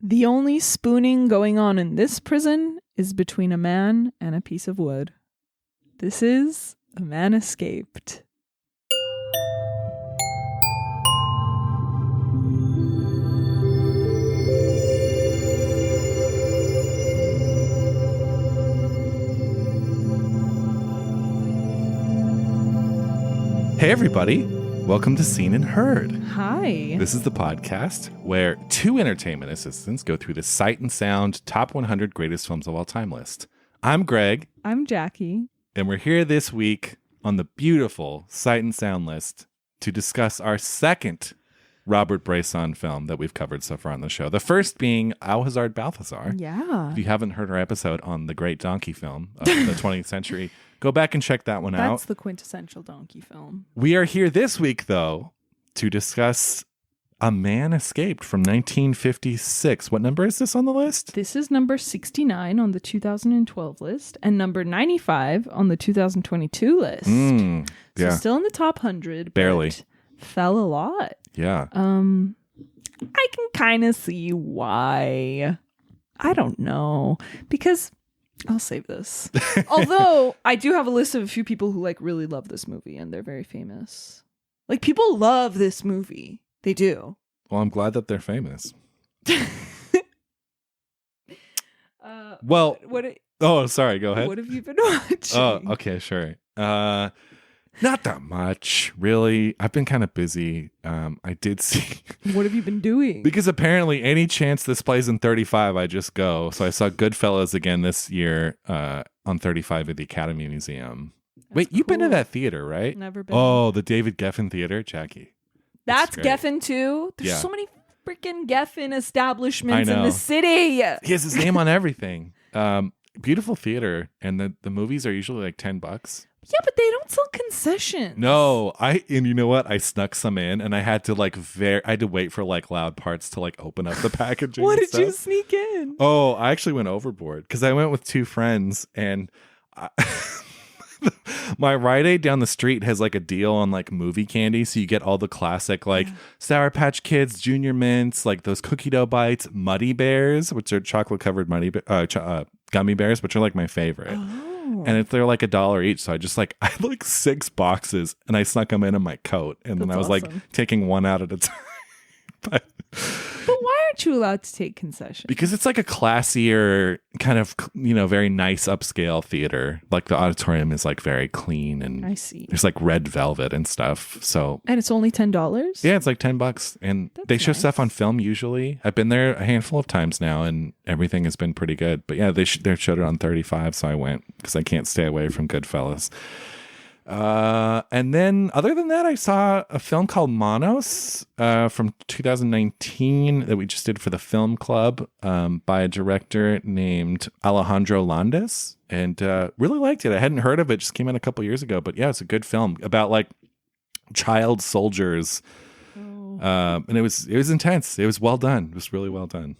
The only spooning going on in this prison is between a man and a piece of wood. This is A Man Escaped. Hey everybody, welcome to Seen and Heard. Hi. This is the podcast where two entertainment assistants go through the Sight and Sound Top 100 Greatest Films of All Time list. I'm Greg. I'm Jackie. And we're here this week on the beautiful Sight and Sound list to discuss our second Robert Bresson film that we've covered so far on the show. The first being Alhazard Balthazar. Yeah. If you haven't heard our episode on the great donkey film of the 20th century, go back and check that one out. That's the quintessential donkey film. We are here this week, though, to discuss A Man Escaped from 1956. What number is this on the list? This is number 69 on the 2012 list and number 95 on the 2022 list. Yeah. So still in the top 100. Barely. But fell a lot. Yeah. I can kind of see why. I don't know. Because I'll save this. Although I do have a list of a few people who really love this movie and they're very famous. People love this movie. They do. Well, I'm glad that they're famous. Sorry, go ahead. What have you been watching? Oh, okay, sure. Not that much, really. I've been kind of busy. I did see. What have you been doing? Because apparently any chance this plays in 35, I just go. So I saw Goodfellas again this year on 35 at the Academy Museum. Wait, you've been to that theater, right? Never been. Oh, the David Geffen Theater? Jackie. That's Geffen too? There's so many freaking Geffen establishments in the city. He has his name on everything. Beautiful theater. And the movies are usually like $10. Yeah, but they don't sell concessions. No, and you know what? I snuck some in, and I had to I had to wait for loud parts to open up the packaging. What did you sneak in? Oh, I actually went overboard because I went with two friends, and my Rite Aid down the street has a deal on movie candy, so you get all the classic Sour Patch Kids, Junior Mints, those cookie dough bites, Muddy Bears, which are chocolate covered gummy bears, which are my favorite. Oh. And they're $1 each, so I just I had 6 boxes, and I snuck them in my coat, and then I was awesome. Taking one out at a time. But why aren't you allowed to take concessions? because it's a classier kind of very nice upscale theater. The auditorium is very clean, and I see. There's red velvet and stuff. So and it's only $10. yeah, it's $10, and they show stuff on film usually. I've been there a handful of times now, and everything has been pretty good. But yeah, they showed it on 35, so I went because I can't stay away from Goodfellas. And then other than that, I saw a film called Manos from 2019 that we just did for the film club by a director named Alejandro Landes, and really liked it. I hadn't heard of it, just came out a couple years ago, but yeah, it's a good film about child soldiers. And it was intense. It was well done. It was really well done.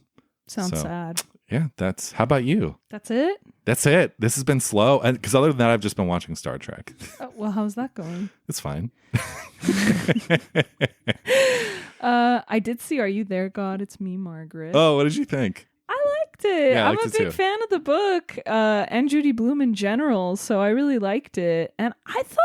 Sounds sad. Yeah, how about you? That's it? That's it. This has been slow. Because other than that, I've just been watching Star Trek. Well, how's that going? It's fine. I did see Are You There, God? It's Me, Margaret. Oh, what did you think? I liked it. Yeah, I I'm liked a it big too. fan of the book and Judy Blume in general, so I really liked it. And I thought,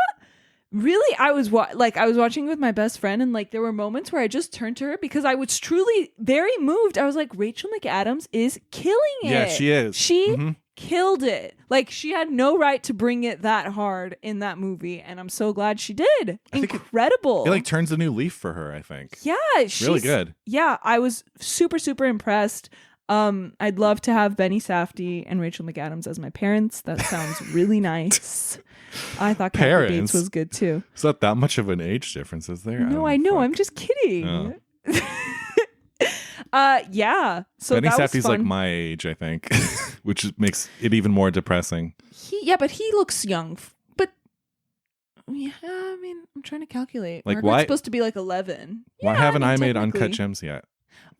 really, I was watching with my best friend, and there were moments where I just turned to her because I was truly very moved. I was like, Rachel McAdams is killing it. Yeah, she is. She killed it. She had no right to bring it that hard in that movie, and I'm so glad she did. Incredible. It turns a new leaf for her, I think. Yeah, she's really good. Yeah, I was super, super impressed. I'd love to have Benny Safdie and Rachel McAdams as my parents. That sounds really nice. I thought Kathy Bates was good too. It's not that much of an age difference, is there? No, I know. I'm just kidding. Oh. Yeah. So Benny that was Safdie's fun. my age, I think, which makes it even more depressing. But he looks young. But yeah, I mean, I'm trying to calculate. Why? Margaret's supposed to be 11. Why Yeah, haven't I made technically. Uncut Gems yet?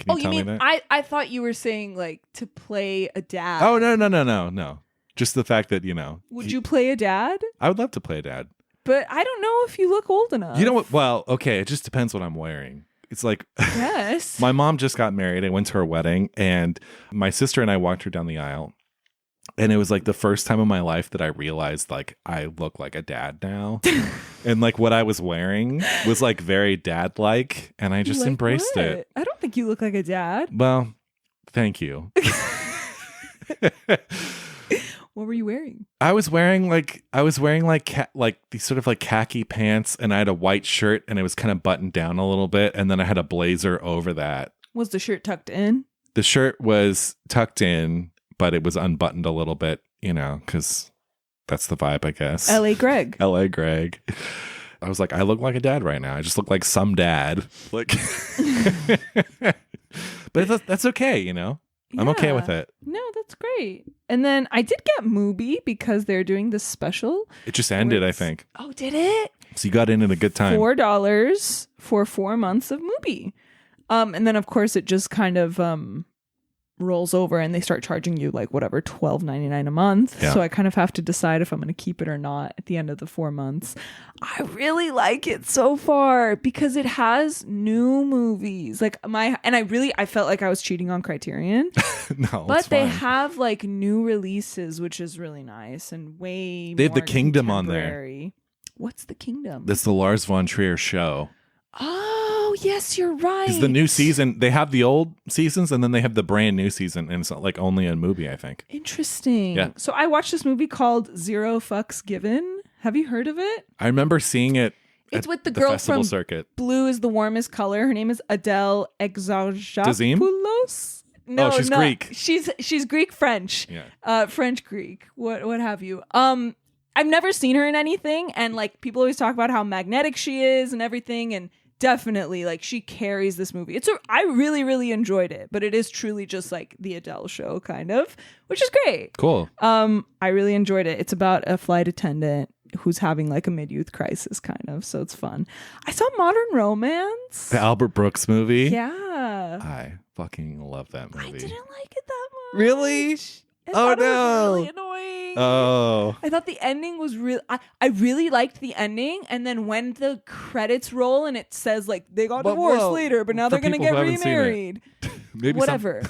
Can you tell me that? I thought you were saying to play a dad. Oh, no. Just the fact that, Would you play a dad? I would love to play a dad. But I don't know if you look old enough. You know what? Well, okay. It just depends what I'm wearing. It's like, Yes. my mom just got married. I went to her wedding, and my sister and I walked her down the aisle. And it was like the first time in my life that I realized like I look like a dad now. And like what I was wearing was like very dad like. And I just Like embraced what? it. I don't think you look like a dad. Well, thank you. What were you wearing? I was wearing like these sort of like khaki pants, and I had a white shirt, and it was kind of buttoned down a little bit, and then I had a blazer over that. Was the shirt tucked in? The shirt was tucked in, but it was unbuttoned a little bit, you know, because that's the vibe, I guess. L.A. Greg. L.A. Greg. I was like, I look like a dad right now. I just look like some dad. Like, but that's okay, you know. I'm okay with it. No, that's great. And then I did get Mubi because they're doing this special. It just ended, I think. Oh, did it? So you got in at a good time. $4 for 4 months of Mubi. And then, of course, it just kind of rolls over and they start charging you like whatever, $12.99 a month. Yeah. So I kind of have to decide if I'm going to keep it or not at the end of the 4 months. I really like it so far because it has new movies. Like I felt like I was cheating on Criterion. No, but it's they fine. have like new releases, which is really nice and way They have more The Kingdom on there. contemporary. What's The Kingdom? That's the Lars von Trier show. Oh, yes, you're right. Because the new season, they have the old seasons and then they have the brand new season, and it's like only a movie, I think. Interesting. Yeah. So I watched this movie called Zero Fucks Given. Have you heard of it? I remember seeing it. It's with the the girl festival from circuit. Blue is the Warmest Color. Her name is Adele Exarchopoulos. No, she's Greek. She's Greek French. Yeah. French Greek. What have you? I've never seen her in anything, and like people always talk about how magnetic she is and everything, and definitely like she carries this movie. I really, really enjoyed it, but it is truly just like the Adele show kind of, which is great. Cool. I really enjoyed it. It's about a flight attendant who's having like a mid-youth crisis kind of, so it's fun. I saw Modern Romance. The Albert Brooks movie. Yeah. I fucking love that movie. I didn't like it that much. Really? I Oh, thought it was no. really annoying. Oh. I thought the ending was real. I really liked the ending, and then when the credits roll and it says like they got But, divorced well, later, but now for they're gonna people get who haven't seen it, remarried. Maybe Whatever.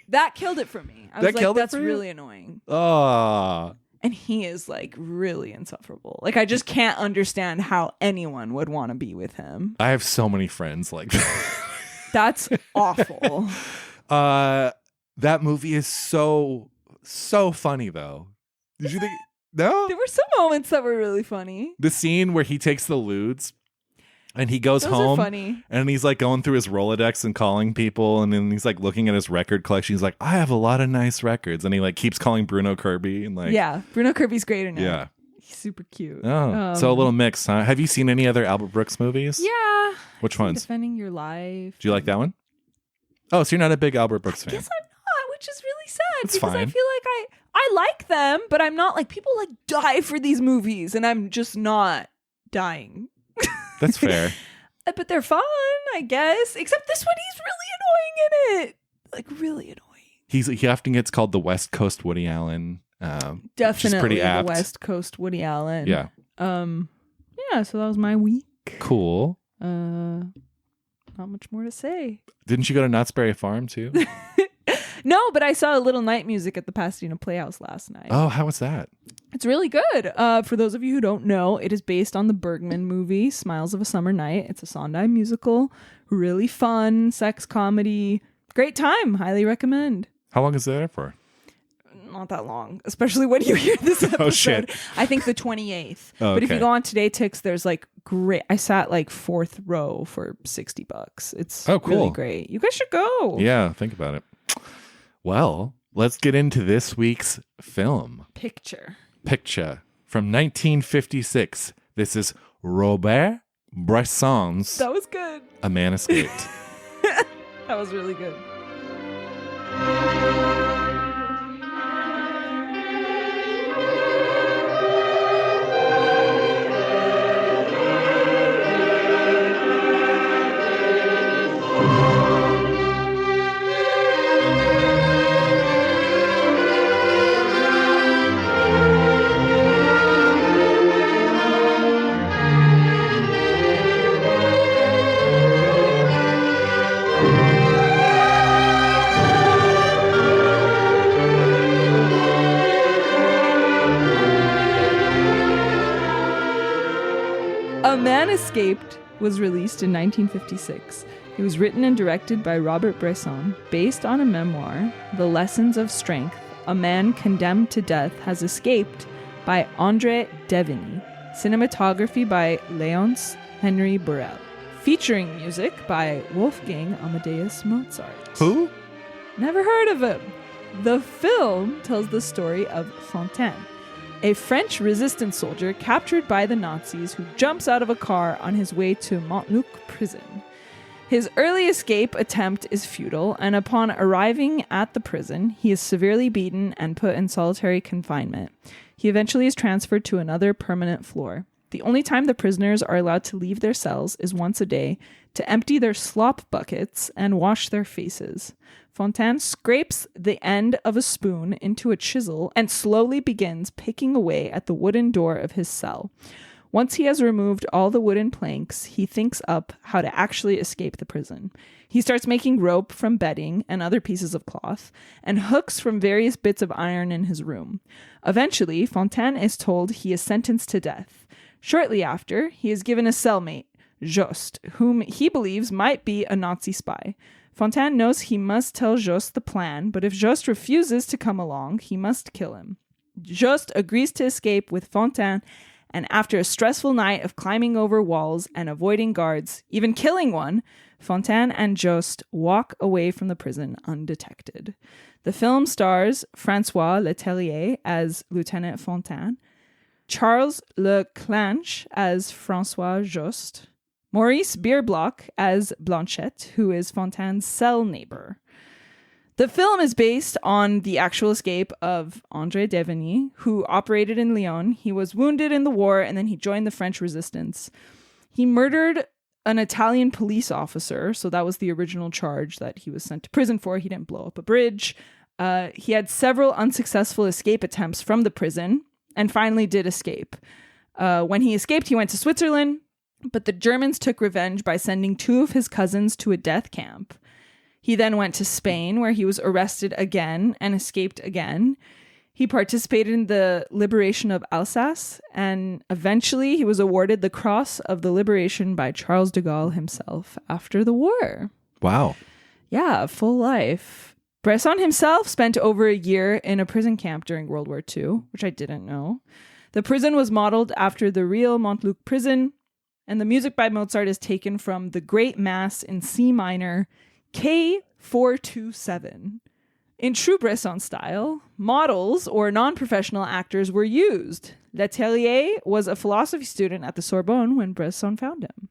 That killed it for me. I That was like, killed it that's for you? really annoying. Oh. And he is like really insufferable. Like I just can't understand how anyone would want to be with him. I have so many friends like that. That's awful. That movie is so funny though. Did you think? No. There were some moments that were really funny. The scene where he takes the lewds and he goes Those home are funny. and he's like going through his Rolodex and calling people, and then he's like looking at his record collection. He's like, I have a lot of nice records, and he like keeps calling Bruno Kirby and like, Yeah, Bruno Kirby's great in it. yeah. He's super cute. Oh, so a little mix, huh? Have you seen any other Albert Brooks movies? Yeah. Which ones? Defending Your Life. Do you like that one? Oh, so you're not a big Albert Brooks fan? Guess I'm not, which is really sad It's because I fine. feel like I like them, but I'm not like people like die for these movies, and I'm just not dying. That's fair. But they're fun, I guess. Except this one, he's really annoying in it. Like really annoying. He often gets called the West Coast Woody Allen. Which is Definitely pretty the apt. West Coast Woody Allen. Yeah. Yeah, so that was my week. Cool. Not much more to say. Didn't you go to Knott's Berry Farm too? No, but I saw a Little Night Music at the Pasadena Playhouse last night. Oh, how was that? It's really good. For those of you who don't know, it is based on the Bergman movie, Smiles of a Summer Night. It's a Sondheim musical. Really fun, sex comedy. Great time. Highly recommend. How long is it there for? Not that long, especially when you hear this episode. Oh, shit. I think the 28th. Oh, But if you okay. go on Today Tix, there's like great. I sat like fourth row for $60. It's Oh, cool. really great. You guys should go. Yeah, think about it. Well, let's get into this week's film. Picture From 1956. This is Robert Bresson's That was good. A Man Escaped. That was really good. Escaped was released in 1956. It was written and directed by Robert Bresson, based on a memoir, The Lessons of Strength, A Man Condemned to Death Has Escaped, by André Devigny. Cinematography by Léonce Henry Burrell. Featuring music by Wolfgang Amadeus Mozart. Who? Never heard of him. The film tells the story of Fontaine, a French resistance soldier captured by the Nazis who jumps out of a car on his way to Montluc prison. His early escape attempt is futile, and upon arriving at the prison, he is severely beaten and put in solitary confinement. He eventually is transferred to another permanent floor. The only time the prisoners are allowed to leave their cells is once a day to empty their slop buckets and wash their faces. Fontaine scrapes the end of a spoon into a chisel and slowly begins picking away at the wooden door of his cell. Once he has removed all the wooden planks, he thinks up how to actually escape the prison. He starts making rope from bedding and other pieces of cloth, and hooks from various bits of iron in his room. Eventually, Fontaine is told he is sentenced to death. Shortly after, he is given a cellmate, Jost, whom he believes might be a Nazi spy. Fontaine knows he must tell Jost the plan, but if Jost refuses to come along, he must kill him. Jost agrees to escape with Fontaine, and after a stressful night of climbing over walls and avoiding guards, even killing one, Fontaine and Jost walk away from the prison undetected. The film stars François Letellier as Lieutenant Fontaine, Charles Leclanche as François Jost, Maurice Bierblock as Blanchette, who is Fontaine's cell neighbor. The film is based on the actual escape of André Devigny, who operated in Lyon. He was wounded in the war, and then he joined the French resistance. He murdered an Italian police officer, so that was the original charge that he was sent to prison for. He didn't blow up a bridge. He had several unsuccessful escape attempts from the prison, and finally did escape. When he escaped, he went to Switzerland, but the Germans took revenge by sending 2 of his cousins to a death camp. He then went to Spain, where he was arrested again and escaped again. He participated in the liberation of Alsace, and eventually he was awarded the Cross of the Liberation by Charles de Gaulle himself after the war. Wow. Yeah, full life. Bresson himself spent over a year in a prison camp during World War II, which I didn't know. The prison was modeled after the real Montluc prison, and the music by Mozart is taken from the Great Mass in C minor, K427. In true Bresson style, models or non-professional actors were used. Letellier was a philosophy student at the Sorbonne when Bresson found him.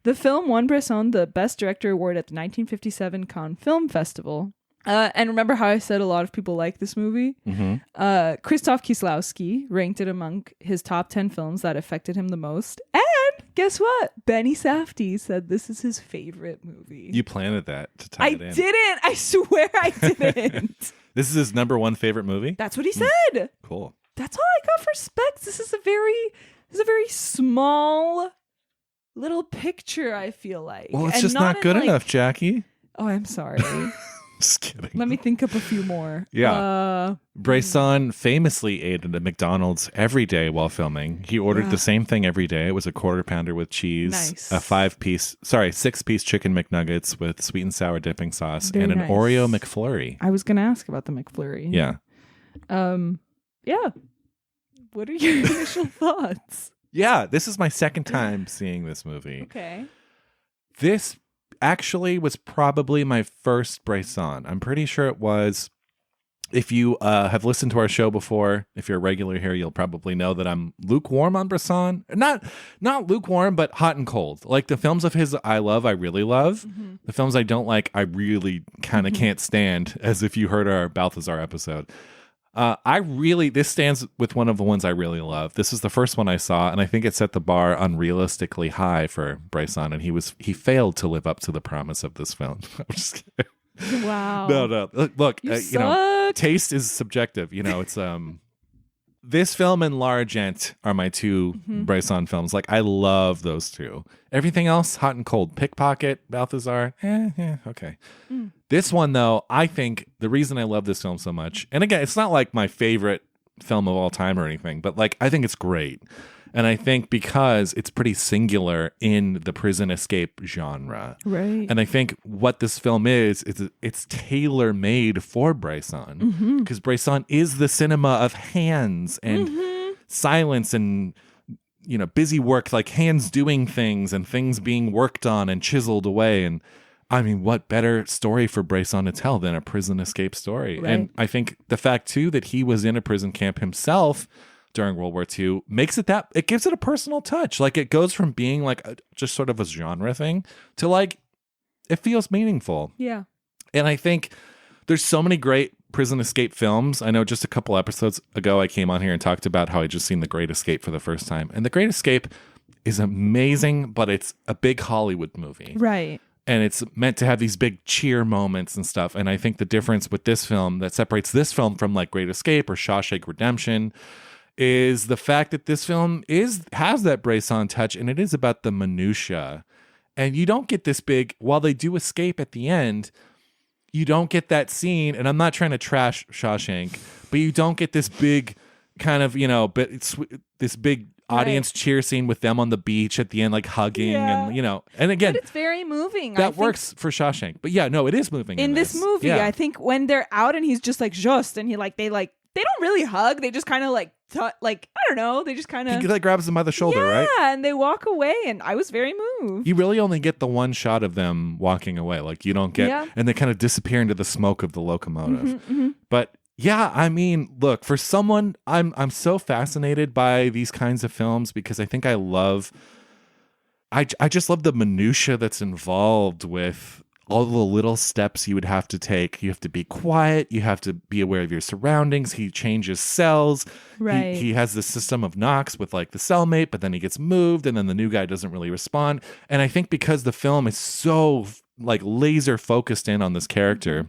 The film won Bresson the Best Director Award at the 1957 Cannes Film Festival. And remember how I said a lot of people like this movie? Mm-hmm. Krzysztof Kieslowski ranked it among his top 10 films that affected him the most. And guess what? Benny Safdie said this is his favorite movie. You planted that to tie it in. I didn't. I swear I didn't. This is his number 1 favorite movie? That's what he said. Cool. That's all I got for specs. This is a very small little picture, I feel like. Well, it's And just not good enough, Jackie. Oh, I'm sorry. Just kidding. Let me think up a few more. Yeah. Bresson famously ate at a McDonald's every day while filming. He ordered the same thing every day. It was a quarter pounder with cheese, Nice. a 6-piece chicken McNuggets with sweet and sour dipping sauce, Very and an nice. Oreo McFlurry. I was going to ask about the McFlurry. Yeah. Yeah. What are your initial thoughts? Yeah, this is my second time seeing this movie. Okay. This actually was probably my first Bresson. I'm pretty sure it was. If you have listened to our show before, if you're a regular here, you'll probably know that I'm lukewarm on Bresson. Not lukewarm, but hot and cold. Like the films of his I love, I really love. Mm-hmm. The films I don't like, I really kind of can't stand, as if you heard our Balthazar episode. This stands with one of the ones I really love. This is the first one I saw, and I think it set the bar unrealistically high for Bresson, and he failed to live up to the promise of this film. I'm just kidding. Wow. No. Look, suck. Taste is subjective. It's this film and L'Argent are my 2 Bresson films. Like, I love those 2. Everything else, hot and cold. Pickpocket, Balthazar, okay. This one, though, I think the reason I love this film so much, and again, it's not like my favorite film of all time or anything, but like, I think it's great. And I think because it's pretty singular in the prison escape genre. Right. And I think what this film is it's tailor-made for Bresson. Because Bresson is the cinema of hands and silence and, busy work, like hands doing things and things being worked on and chiseled away. And I mean, what better story for Bresson to tell than a prison escape story? Right. And I think the fact, too, that he was in a prison camp himself during World War II makes it gives it a personal touch. Like, it goes from being like just sort of a genre thing to like, it feels meaningful. Yeah. And I think there's so many great prison escape films. I know just a couple episodes ago, I came on here and talked about how I just seen The Great Escape for the first time. And The Great Escape is amazing, but it's a big Hollywood movie. Right. And it's meant to have these big cheer moments and stuff. And I think the difference with this film that separates this film from like Great Escape or Shawshank Redemption is the fact that this film has that Bresson touch, and it is about the minutia. And you don't get this big, while they do escape at the end, you don't get that scene. And I'm not trying to trash Shawshank, but you don't get this big kind of, this big audience cheer scene with them on the beach at the end, like hugging and and again, but it's very moving. That works for Shawshank. But yeah, no, it is moving in this movie. Yeah. I think when they're out and he's just like and they don't really hug. They just kind of I don't know. They just kind of he like grabs them by the shoulder, right? Yeah, and they walk away, and I was very moved. You really only get the one shot of them walking away. Like you don't get, and they kind of disappear into the smoke of the locomotive. But yeah, I mean, look, for someone, I'm so fascinated by these kinds of films because I think I just love the minutia that's involved with all the little steps you would have to take. You have to be quiet. You have to be aware of your surroundings. He changes cells. Right. He has this system of knocks with like the cellmate, but then he gets moved and then the new guy doesn't really respond. And I think because the film is so like laser focused in on this character,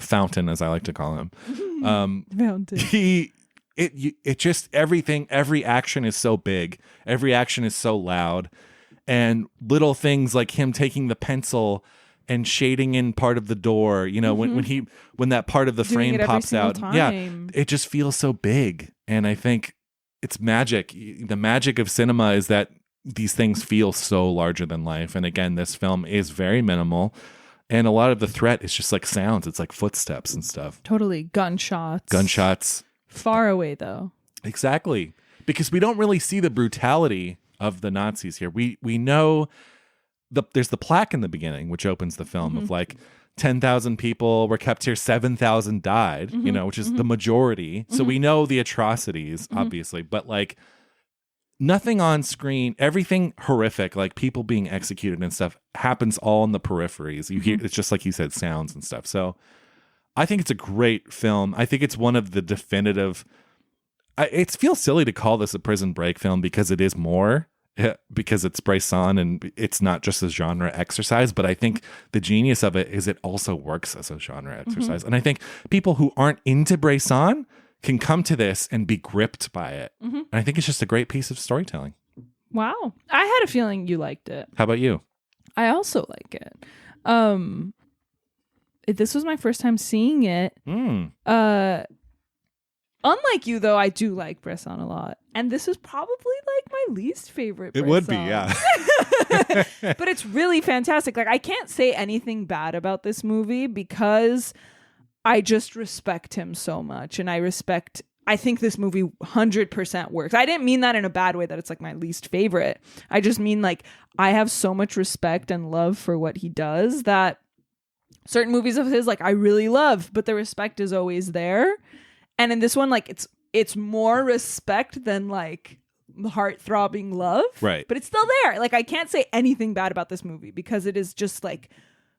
Fountain, as I like to call him. Fountain. It just everything, every action is so big. Every action is so loud. And little things like him taking the pencil and shading in part of the door, when that part of the frame pops out. Time. Yeah, it just feels so big. And I think it's magic. The magic of cinema is that these things feel so larger than life. And again, this film is very minimal. And a lot of the threat is just like sounds. It's like footsteps and stuff. Totally. Gunshots. Far away, though. Exactly. Because we don't really see the brutality of the Nazis here. We know there's the plaque in the beginning, which opens the film of like 10,000 people were kept here, 7,000 died, which is the majority. So we know the atrocities, obviously, but like nothing on screen, everything horrific, like people being executed and stuff happens all in the peripheries. You hear, it's just like you said, sounds and stuff. So I think it's a great film. I think it's one of the definitive, it feels silly to call this a prison break film because it is more, because it's Bresson and it's not just a genre exercise. But I think the genius of it is it also works as a genre exercise. And I think people who aren't into Bresson can come to this and be gripped by it. And I think it's just a great piece of storytelling. Wow. I had a feeling you liked it. How about you? I also like it. This was my first time seeing it. Unlike you, though, I do like Bresson a lot. And this is probably like my least favorite Bresson. It would be, yeah. But it's really fantastic. Like, I can't say anything bad about this movie because I just respect him so much. And I think this movie 100% works. I didn't mean that in a bad way that it's like my least favorite. I just mean like I have so much respect and love for what he does that certain movies of his, like I really love, but the respect is always there. And in this one, like it's more respect than like heart-throbbing love. Right. But it's still there. Like I can't say anything bad about this movie because it is just like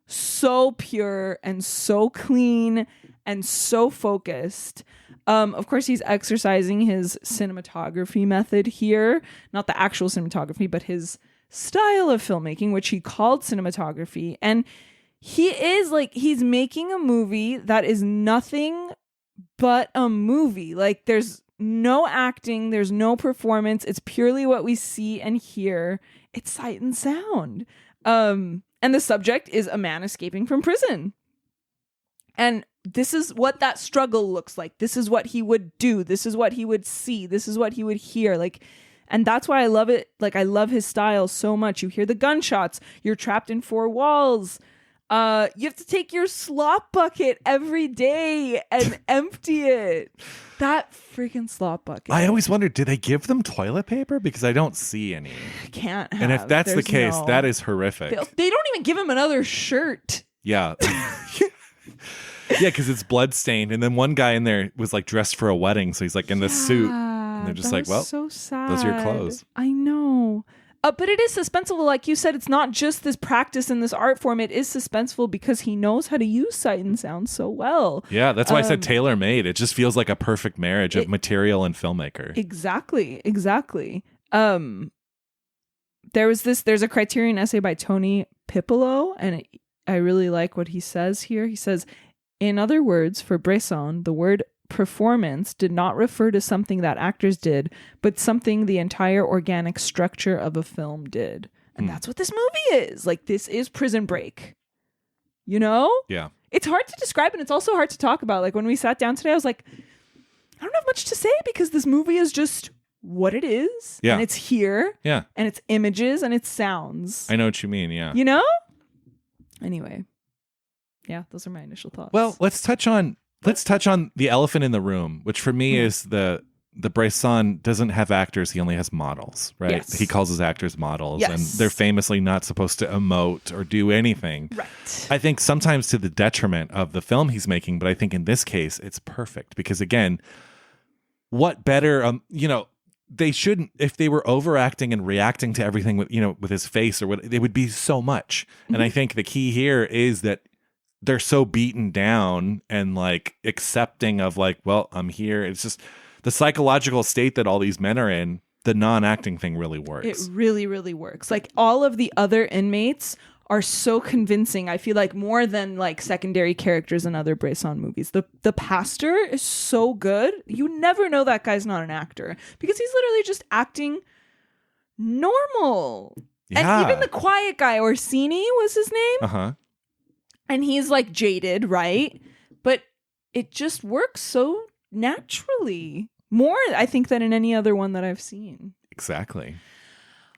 so pure and so clean and so focused. Of course, he's exercising his cinematography method here. Not the actual cinematography, but his style of filmmaking, which he called cinematography. And he is like, he's making a movie that is nothing but a movie. Like there's no acting, there's no performance. It's purely what we see and hear. It's sight and sound. And the subject is a man escaping from prison. And this is what that struggle looks like. This is what he would do. This is what he would see. This is what he would hear. Like, and that's why I love it. Like, I love his style so much. You hear the gunshots. You're trapped in four walls. You have to take your slop bucket every day and empty it. That freaking slop bucket. I always wondered, do they give them toilet paper? Because I don't see any. Can't have. And if that's the case, that is horrific. They don't even give him another shirt. Yeah. Yeah, because it's bloodstained. And then one guy in there was like dressed for a wedding. So he's like in the suit. And they're just like, well, so sad. Those are your clothes. I know. But it is suspenseful. Like you said, it's not just this practice in this art form. It is suspenseful because he knows how to use sight and sound so well. Yeah, that's why I said tailor-made. It just feels like a perfect marriage of material and filmmaker. Exactly. There's a Criterion essay by Tony Pipolo, and I really like what he says here. He says, in other words, for Bresson, the word performance did not refer to something that actors did, but something the entire organic structure of a film did. And that's what this movie is. Like, this is Prison Break. You know? Yeah. It's hard to describe, and it's also hard to talk about. Like, when we sat down today, I was like, I don't have much to say because this movie is just what it is. Yeah. And it's here. Yeah. And it's images and it's sounds. I know what you mean, yeah. You know? Anyway. Yeah, those are my initial thoughts. Well, let's touch on the elephant in the room, which for me is the Bresson doesn't have actors. He only has models, right? Yes. He calls his actors models, Yes. and they're famously not supposed to emote or do anything. Right. I think sometimes to the detriment of the film he's making, but I think in this case, it's perfect because, again, what better, they shouldn't, if they were overacting and reacting to everything with his face or what, it would be so much. Mm-hmm. And I think the key here is that they're so beaten down and like accepting of like, well, I'm here. It's just the psychological state that all these men are in. The non-acting thing really works. It really, really works. Like, all of the other inmates are so convincing. I feel like more than like secondary characters in other Bresson movies. The pastor is so good. You never know that guy's not an actor because he's literally just acting normal. Yeah. And even the quiet guy, Orsini was his name. Uh-huh. And he's like jaded, right? But it just works so naturally. More, I think, than in any other one that I've seen. Exactly.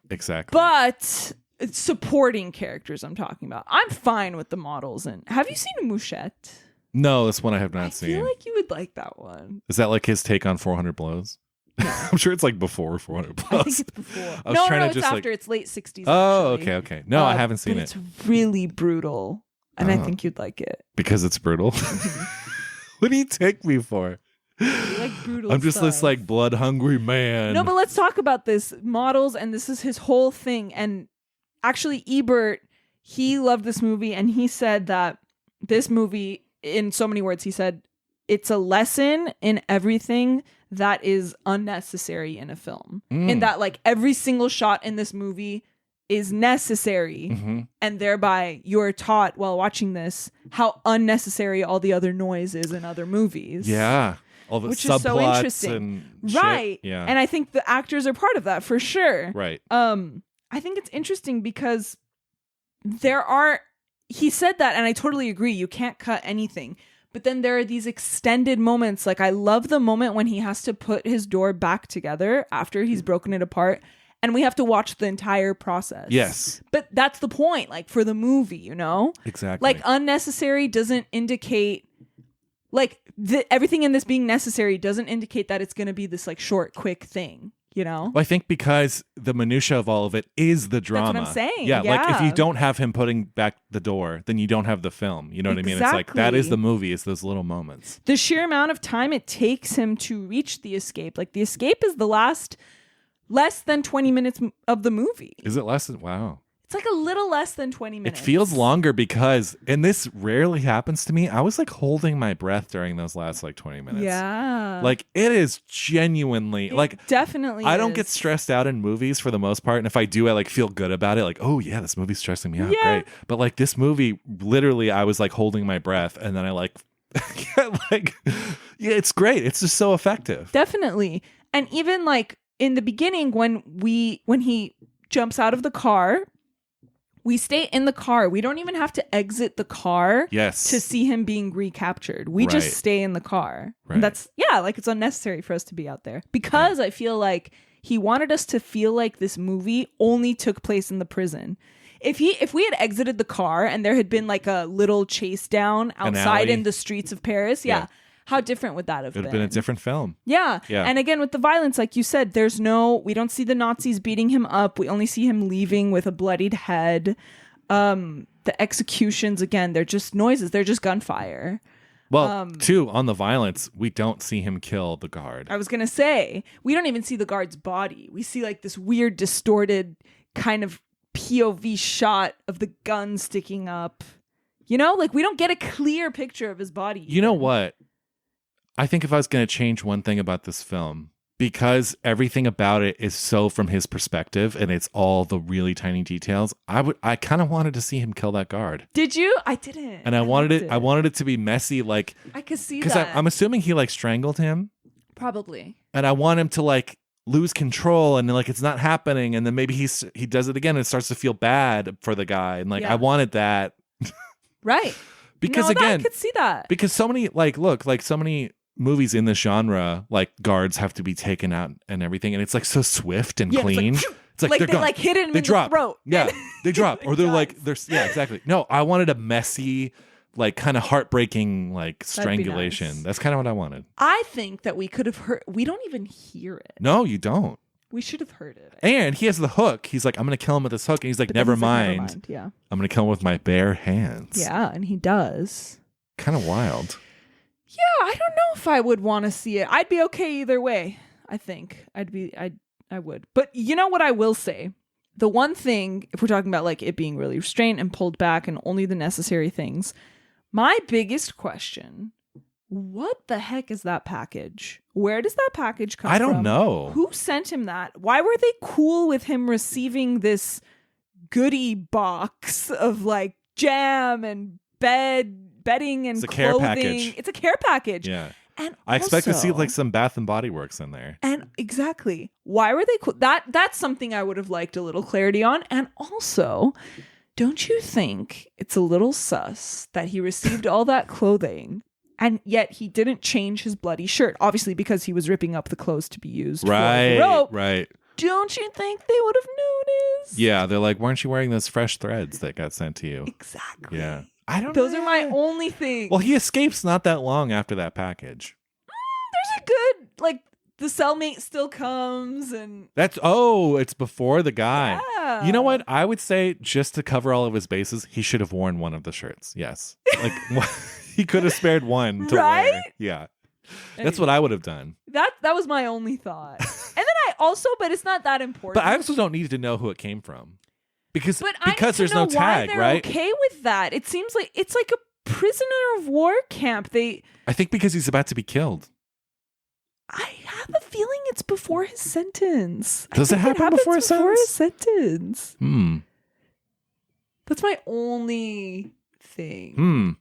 But it's supporting characters I'm talking about. I'm fine with the models. And have you seen Mouchette? No, this one I have not seen. I feel like you would like that one. Is that like his take on 400 Blows? I'm sure it's like before 400 Blows. I think it's before. No, it's after. It's late 60s. Oh, actually. okay. No, I haven't seen it. It's really brutal. And I think you'd like it. Because it's brutal? What do you take me for? You like brutal I'm just stuff. this like blood hungry man. No, but let's talk about this. Models, and this is his whole thing. And actually, Ebert, he loved this movie, and he said that this movie, in so many words, he said, it's a lesson in everything that is unnecessary in a film. In that, like, every single shot in this movie is necessary, and thereby you're taught while watching this how unnecessary all the other noise is in other movies. Yeah. All the which subplots is so interesting. and right. Shit. Yeah. And I think the actors are part of that for sure. Right. I think it's interesting because he said that, and I totally agree, you can't cut anything. But then there are these extended moments. Like, I love the moment when he has to put his door back together after he's broken it apart. And we have to watch the entire process. Yes. But that's the point, like, for the movie, you know? Exactly. Like, unnecessary doesn't indicate, like, everything in this being necessary doesn't indicate that it's going to be this, like, short, quick thing, you know? Well, I think because the minutia of all of it is the drama. That's what I'm saying. Yeah, like, if you don't have him putting back the door, then you don't have the film. You know what I mean? It's like, that is the movie. It's those little moments. The sheer amount of time it takes him to reach the escape. Like, the escape is the less than 20 minutes of the movie. Is it less than? Wow. It's like a little less than 20 minutes. It feels longer because, and this rarely happens to me, I was like holding my breath during those last like 20 minutes. Yeah. Like, it is genuinely, like, definitely I don't get stressed out in movies for the most part. And if I do, I like feel good about it. Like, oh yeah, this movie's stressing me out. Yeah. Great. But like this movie, literally, I was like holding my breath and then I like, yeah, it's great. It's just so effective. Definitely. And even like, in the beginning, when he jumps out of the car, We stay in the car. We don't even have to exit the car Yes. to see him being recaptured. We Right. just stay in the car. Right. And that's, like it's unnecessary for us to be out there. Because I feel like he wanted us to feel like this movie only took place in the prison. If we had exited the car and there had been like a little chase down outside alley. in the streets of Paris, how different would that have It would have been? been a different film. Yeah. Yeah. And again, with the violence, like you said, we don't see the Nazis beating him up. We only see him leaving with a bloodied head. The executions, again, they're just noises. They're just gunfire. Well, too, on the violence, we don't see him kill the guard. I was going to say, we don't even see the guard's body. We see like this weird, distorted kind of POV shot of the gun sticking up. You know, like we don't get a clear picture of his body. You know what? I think if I was going to change one thing about this film, because everything about it is so from his perspective and it's all the really tiny details, I kind of wanted to see him kill that guard. Did you? I didn't. And I wanted it to be messy, like, I could see because that. I'm assuming he like strangled him. Probably. And I want him to like lose control and like it's not happening, and then maybe he does it again and starts to feel bad for the guy, and like I wanted that. Right. Because again, I could see that. Because so many so many movies in this genre, like guards have to be taken out and everything, and it's like so swift and clean. It's like, like they're they gone. like hit him They in drop. the throat. Yeah, they drop, or they're dies. like exactly. No, I wanted a messy, like kind of heartbreaking, like strangulation. nice. That's kind of what I wanted. I think that we could have heard. We don't even hear it. No, you don't. We should have heard it. And he has the hook. He's like, I'm going to kill him with this hook. And he's like, never mind. Yeah. I'm going to kill him with my bare hands. Yeah, and he does. Kind of wild. Yeah, I don't know if I would want to see it. I'd be okay either way. I think I would. But you know what I will say? The one thing, if we're talking about like it being really restrained and pulled back and only the necessary things, my biggest question, what the heck is that package? Where does that package come from? I don't know. Who sent him that? Why were they cool with him receiving this goodie box of like jam and bedding and It's a clothing? care package. It's a care package. Yeah. And I expect to see also- like some Bath and Body Works in there. And exactly. Why were they cool? That's something I would have liked a little clarity on. And also, don't you think it's a little sus that he received all that clothing and yet he didn't change his bloody shirt? Obviously, because he was ripping up the clothes to be used for the rope. Right. Don't you think they would have noticed? Yeah, they're like, weren't you wearing those fresh threads that got sent to you? Exactly. Yeah. I don't Those know. are my only things. Well, he escapes not that long after that package. There's a good, like, the cellmate still comes and... It's before the guy. Yeah. You know what? I would say just to cover all of his bases, he should have worn one of the shirts. Yes. Like he could have spared one to Right? wear. Yeah. That's what I would have done. That was my only thought. And then I also, but it's not that important. But I also don't need to know who it came from. Because I need to there's know no why tag, they're right? okay with that. It seems like it's like a prisoner of war camp. I think because he's about to be killed. I have a feeling it's before his sentence. Does it happen before his sentence? That's my only thing.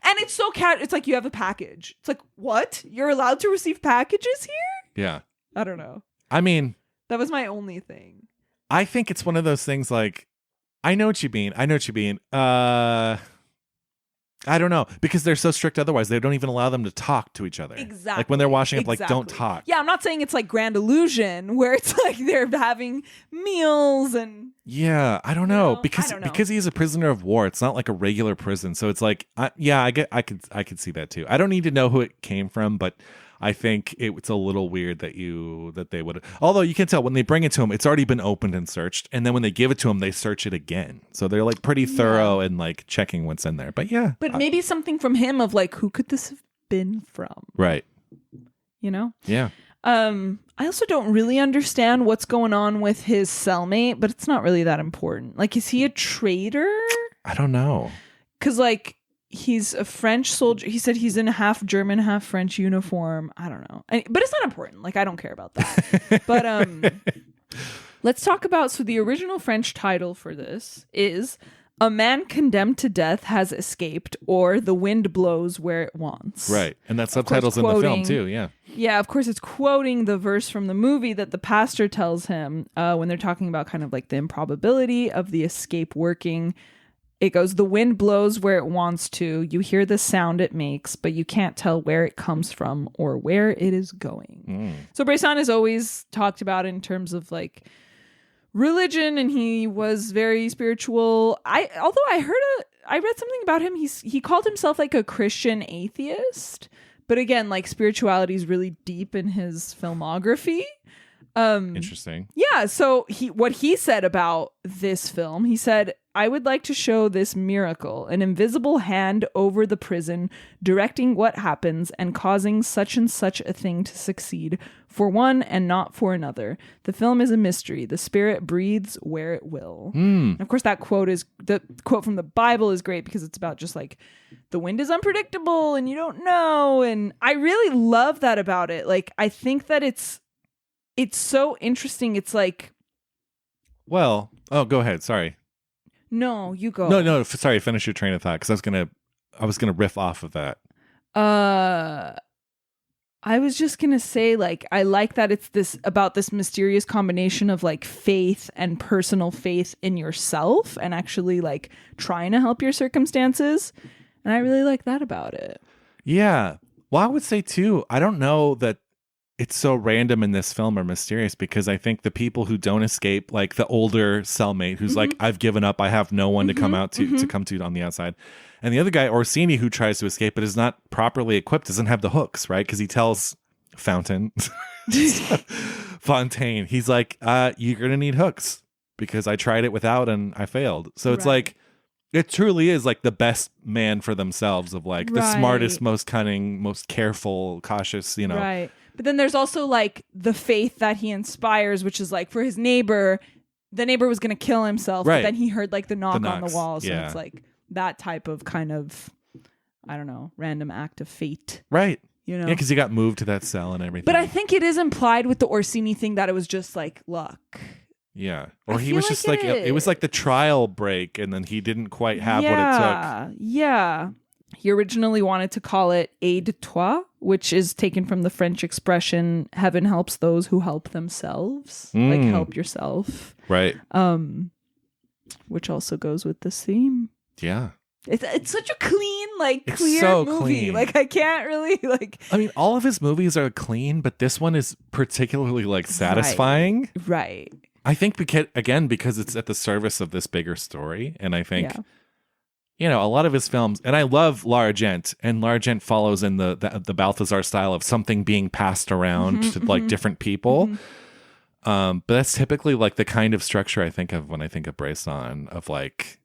And it's so it's like you have a package. It's like, what? You're allowed to receive packages here? Yeah. I don't know. I mean, that was my only thing. I think it's one of those things like, I know what you mean. I don't know, because they're so strict otherwise. They don't even allow them to talk to each other. Exactly. Like when they're washing up, like, don't talk. Yeah, I'm not saying it's like Grand Illusion where it's like they're having meals and... Yeah, I don't know. I don't know. Because he's a prisoner of war. It's not like a regular prison. So it's like, I could see that too. I don't need to know who it came from, but I think it's a little weird that they would. Although you can tell when they bring it to him, it's already been opened and searched, and then when they give it to him, they search it again. So they're like pretty thorough and like checking what's in there. But yeah, maybe something from him of like, who could this have been from? Right. You know? Yeah. I also don't really understand what's going on with his cellmate, but it's not really that important. Like, is he a traitor? I don't know. Because like, he's a French soldier. He said he's in a half German, half French uniform. I don't know. But it's not important. Like, I don't care about that. But let's talk about, so the original French title for this is A Man Condemned to Death Has Escaped, or The Wind Blows Where It Wants. Right. And that subtitle's in the film too. Yeah. Yeah, of course, it's quoting the verse from the movie that the pastor tells him when they're talking about kind of like the improbability of the escape working. It goes, the wind blows where it wants to. You hear the sound it makes, but you can't tell where it comes from or where it is going. So Bresson is always talked about in terms of like religion, and he was very spiritual. Although I read something about him. He called himself like a Christian atheist. But again, like spirituality is really deep in his filmography. Interesting. Yeah. So what he said about this film, he said, I would like to show this miracle, an invisible hand over the prison, directing what happens and causing such and such a thing to succeed for one and not for another. The film is a mystery. The spirit breathes where it will. And of course, the quote from the Bible is great because it's about just like the wind is unpredictable and you don't know. And I really love that about it. Like, I think that it's so interesting. It's like, well, go ahead. Sorry. No, you go. No. Sorry, finish your train of thought because I was gonna riff off of that. I was just gonna say, like, I like that it's this mysterious combination of like faith and personal faith in yourself, and actually like trying to help your circumstances, and I really like that about it. Yeah. Well, I would say too, I don't know that it's so random in this film or mysterious because I think the people who don't escape, like the older cellmate who's like, I've given up, I have no one to come out to come to on the outside. And the other guy, Orsini, who tries to escape but is not properly equipped, doesn't have the hooks, right? Because he tells Fontaine, he's like, you're going to need hooks because I tried it without and I failed. So it's like, it truly is like the best man for themselves of like the smartest, most cunning, most careful, cautious, you know. Right. But then there's also like the faith that he inspires, which is like for his neighbor, the neighbor was going to kill himself. But then he heard like the knock on the wall. So it's like that type of kind of, I don't know, random act of fate. Right. You know? Yeah, because he got moved to that cell and everything. But I think it is implied with the Orsini thing that it was just like luck. Yeah. Or he was just like, it was like the trial break and then he didn't quite have what it took. Yeah. He originally wanted to call it aide-toi, which is taken from the French expression, heaven helps those who help themselves. Like help yourself. Right. Which also goes with this theme. Yeah. It's such a clean, like it's clear so movie. Clean. Like I can't really like. I mean, all of his movies are clean, but this one is particularly like satisfying. Right. I think because it's at the service of this bigger story. And I think, you know, a lot of his films, and I love L'Argent, and L'Argent follows in the Balthazar style of something being passed around to like different people. But that's typically like the kind of structure I think of when I think of Bresson, of like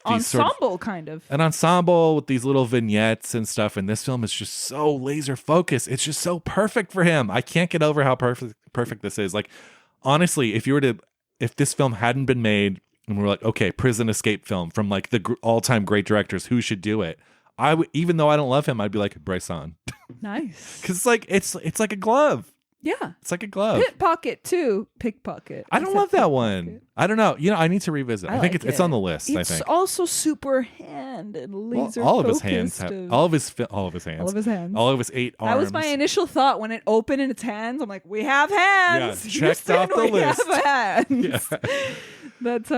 ensemble kind of an ensemble with these little vignettes and stuff. And this film is just so laser focused. It's just so perfect for him. I can't get over how perfect this is. Like, honestly, if this film hadn't been made and we're like, okay, prison escape film from like the all-time great directors, who should do it? I would, even though I don't love him, I'd be like Bresson. Nice. Because like it's like a glove. Yeah. It's like a glove. Pickpocket too. Pickpocket. I don't love that one. I don't know. You know, I need to revisit. I think it's on the list. It's I think also super hand and laser all of his focused. hands all of his hands. All of his 8 arms. That was my initial thought when it opened in its hands. I'm like, we have hands. Yeah, checked off the list. We have hands. Yeah. That's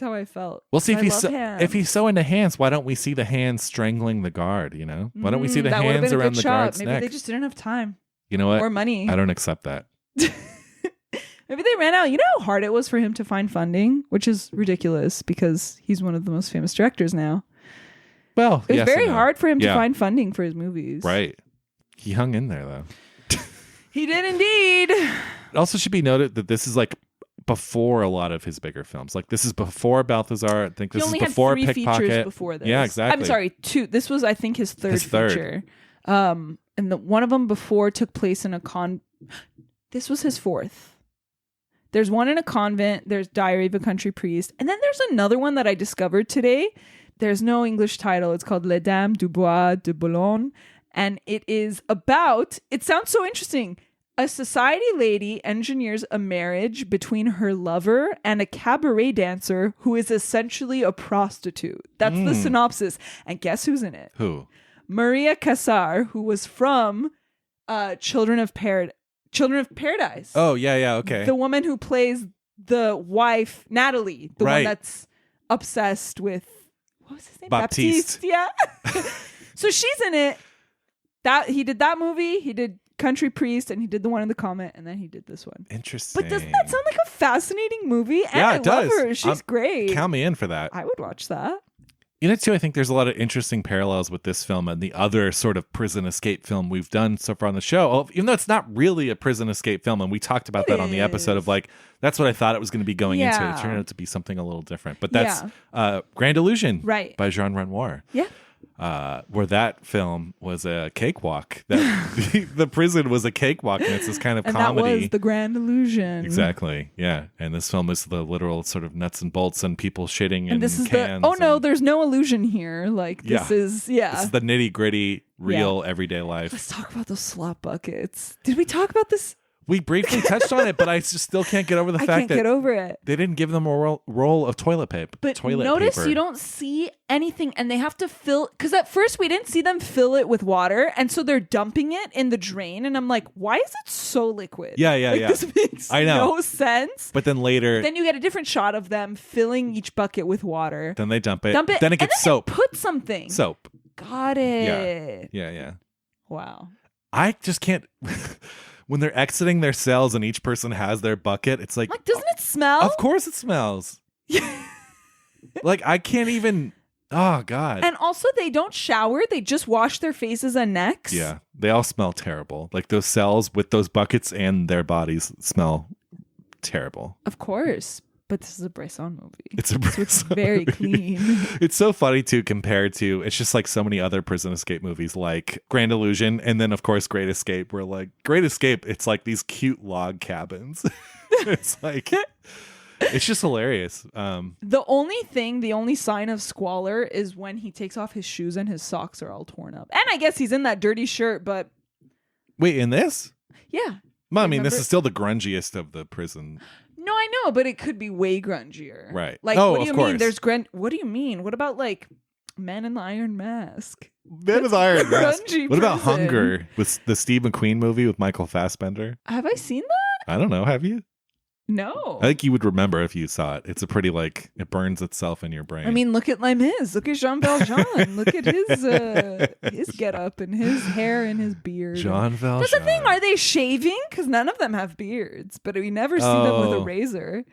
how I felt. Well, see, if he's so into hands, why don't we see the hands strangling the guard? You know, why don't we see the hands around the guard's neck? Maybe they just didn't have time. You know what? Or money. I don't accept that. Maybe they ran out. You know how hard it was for him to find funding, which is ridiculous because he's one of the most famous directors now. Well, it was very hard for him to find funding for his movies. Right. He hung in there though. He did indeed. It also should be noted that this is like before a lot of his bigger films. Like this is before Balthazar. I think this is before Pickpocket. He only had 3 features before this. Yeah, exactly. I'm sorry, 2. This was, I think, his third feature. And one of them before took place in a This was his 4th. There's one in a convent. There's Diary of a Country Priest. And then there's another one that I discovered today. There's no English title. It's called Les Dames du Bois de Boulogne. And it is about, it sounds so interesting. A society lady engineers a marriage between her lover and a cabaret dancer who is essentially a prostitute. That's the synopsis. And guess who's in it? Who? Maria Casar, who was from Children of Paradise. Oh, yeah, okay. The woman who plays the wife, Natalie, the one Right. that's obsessed with, what was his name? Baptiste. Yeah. So she's in it. He did that movie. He did Country Priest, and he did the one in the Comet, and then he did this one. Interesting. But doesn't that sound like a fascinating movie? And Yeah, I it does. love her. She's great. Count me in for that. I would watch that. You know, too, I think there's a lot of interesting parallels with this film and the other sort of prison escape film we've done so far on the show. Even though it's not really a prison escape film, and we talked about that on the episode of like, that's what I thought it was going to be going into. It turned out to be something a little different. But that's Grand Illusion by Jean Renoir. Yeah. Where that film was a cakewalk. That the prison was a cakewalk, and it's this kind of comedy. That was the Grand Illusion. Exactly. Yeah. And this film is the literal sort of nuts and bolts and people shitting and this is cans. There's no illusion here. Like this is This is the nitty gritty, real everyday life. Let's talk about those slop buckets. Did we talk about this? We briefly touched on it, but I just still can't get over the fact that get over it. They didn't give them a roll of toilet paper. But notice you don't see anything, and they have to fill, because at first we didn't see them fill it with water, and so they're dumping it in the drain, and I'm like, why is it so liquid? Yeah. This makes no sense. But then later, then you get a different shot of them filling each bucket with water. Then they dump it. Then it gets soap. Put something. Soap. Got it. Yeah. Wow. I just can't. When they're exiting their cells and each person has their bucket, it's like doesn't it smell? Of course it smells. Like, I can't even. Oh, God. And also, they don't shower. They just wash their faces and necks. Yeah. They all smell terrible. Like, those cells with those buckets and their bodies smell terrible. Of course. But this is a Bresson movie. It's a Bresson it's very clean. It's so funny, too, compared to, it's just like so many other prison escape movies like Grand Illusion. And then, of course, Great Escape, where like Great Escape, it's like these cute log cabins. It's like, it's just hilarious. The only sign of squalor is when he takes off his shoes and his socks are all torn up. And I guess he's in that dirty shirt, but. Wait, in this? Yeah. Well, I mean, this is still the grungiest of the prison. No, I know, but it could be way grungier. Right. Like, what do you mean? There's what do you mean? What about like Man in the Iron Mask? Man in the Iron Mask. What about prison. Hunger with the Steve McQueen movie with Michael Fassbender? Have I seen that? I don't know. Have you? No. I think you would remember if you saw it. It's a pretty like it burns itself in your brain. I mean, look at Les Mis. Look at Jean Valjean. Look at his get up and his hair and his beard. Jean Valjean. That's the thing. Are they shaving? Because none of them have beards, but we never see them with a razor.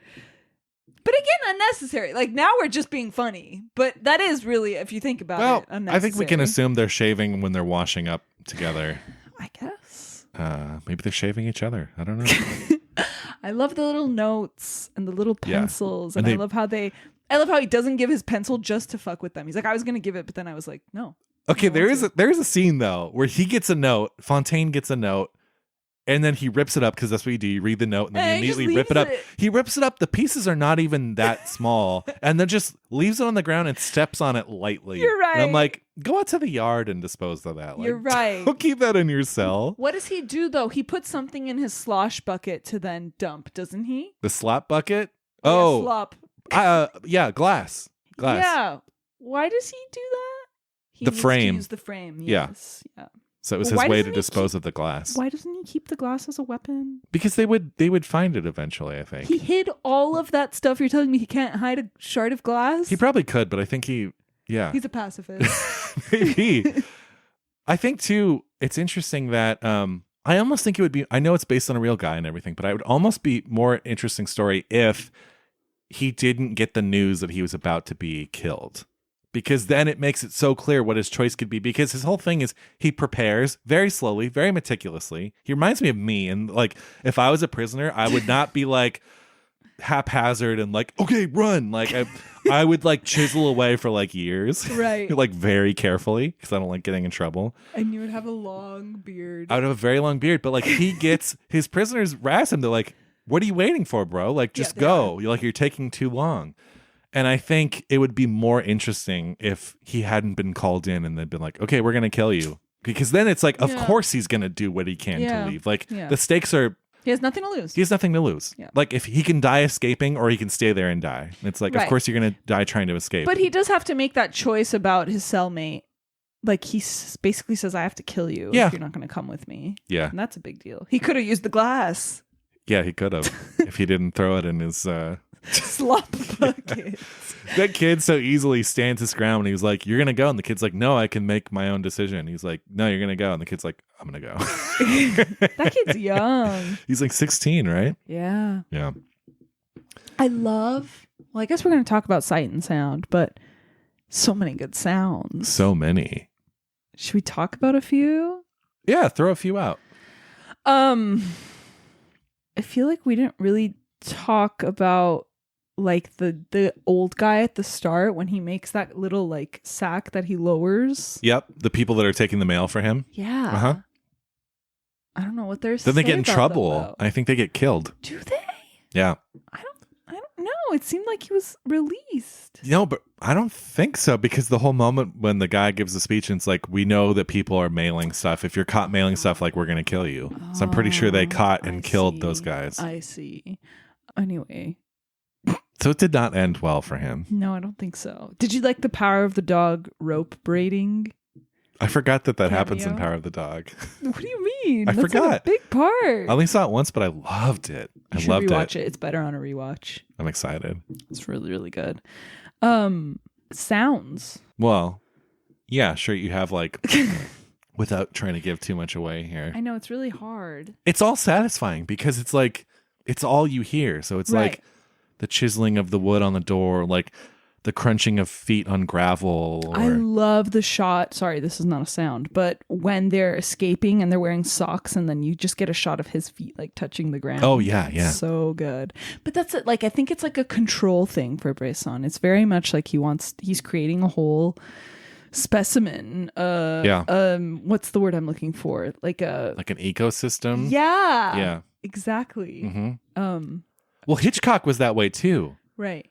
But again, unnecessary. Like, now we're just being funny. But that is really, if you think about it, unnecessary. I think we can assume they're shaving when they're washing up together. I guess. Maybe they're shaving each other. I don't know. I love the little notes and the little pencils. And I love how he doesn't give his pencil just to fuck with them. He's like, I was going to give it, but then I was like, no. Okay, there is a scene, though, where he gets a note, Fontaine gets a note, and then he rips it up, because that's what you do. You read the note, and then you immediately rip it up. He rips it up. The pieces are not even that small, and then just leaves it on the ground and steps on it lightly. You're right. And I'm like, go out to the yard and dispose of that. Like, you're right. Don't keep that in your cell. What does he do, though? He puts something in his slosh bucket to then dump, doesn't he? The slop bucket? Oh. Slop. Yeah, glass. Yeah. Why does he do that? He needs frame. to use the frame. Yes. Yeah. So it was his way to dispose of the glass. Why doesn't he keep the glass as a weapon? Because they would find it eventually, I think. He hid all of that stuff. You're telling me he can't hide a shard of glass? He probably could, but I think he's a pacifist. Maybe. I think, too, it's interesting that I almost think it would be, I know it's based on a real guy and everything, but it would almost be more interesting story if he didn't get the news that he was about to be killed. Because then it makes it so clear what his choice could be. Because his whole thing is he prepares very slowly, very meticulously. He reminds me of me. And like, if I was a prisoner, I would not be like haphazard and like, okay, run. Like I would like chisel away for like years. Right. Like very carefully, because I don't like getting in trouble. And you would have a long beard. I would have a very long beard. But like he gets, his prisoners harass him. They're like, what are you waiting for, bro? Like, just go. You're taking too long. And I think it would be more interesting if he hadn't been called in and they'd been like, okay, we're going to kill you. Because then it's like, of course he's going to do what he can to leave. Like, the stakes are... He has nothing to lose. He has nothing to lose. Yeah. Like, if he can die escaping or he can stay there and die. It's like, of course you're going to die trying to escape. But he does have to make that choice about his cellmate. like he basically says, I have to kill you Yeah. if you're not going to come with me. Yeah. And that's a big deal. He could have used the glass. Yeah, he could have if he didn't throw it in his Slop bucket. That kid so easily stands his ground when he was like, you're gonna go, and the kid's like, no, I can make my own decision. He's like, no, you're gonna go, and the kid's like, I'm gonna go. That kid's young. He's like 16, right? Yeah. Yeah. Well, I guess we're going to talk about sight and sound, but so many good sounds. So many. Should we talk about a few? Yeah, throw a few out. I feel like we didn't really talk about like the old guy at the start when he makes that little like sack that he lowers. Yep, the people that are taking the mail for him. Yeah. Uh-huh. I don't know what they're Then they get in about trouble. them, I think they get killed. do they? Yeah. I don't know. It seemed like he was released. No, but I don't think so, because the whole moment when the guy gives the speech and it's like, we know that people are mailing stuff. If you're caught mailing stuff, like, we're going to kill you. So I'm pretty sure they caught and killed those guys. I see. Anyway. So it did not end well for him. No, I don't think so. Did you like the Power of the Dog rope braiding? I forgot that happens in Cameo? Power of the Dog. What do you mean? I That's forgot. like a big part. I only saw it once, but I loved it. You I should loved rewatch it. It's better on a rewatch. I'm excited. It's really, really good. Sounds. Well, yeah, sure. You have like, without trying to give too much away here, I know it's really hard. it's all satisfying because it's like, it's all you hear. So it's Right. like the chiseling of the wood on the door, like the crunching of feet on gravel. I Or, love the shot. Sorry, this is not a sound, but when they're escaping and they're wearing socks, and then you just get a shot of his feet like touching the ground. oh, yeah, yeah. So good. But that's it. Like, I think it's like a control thing for Bresson. It's very much like he's creating a whole specimen. What's the word I'm looking for? Like an ecosystem. Yeah. Yeah. Exactly. Mm-hmm. Well, Hitchcock was that way too. Right.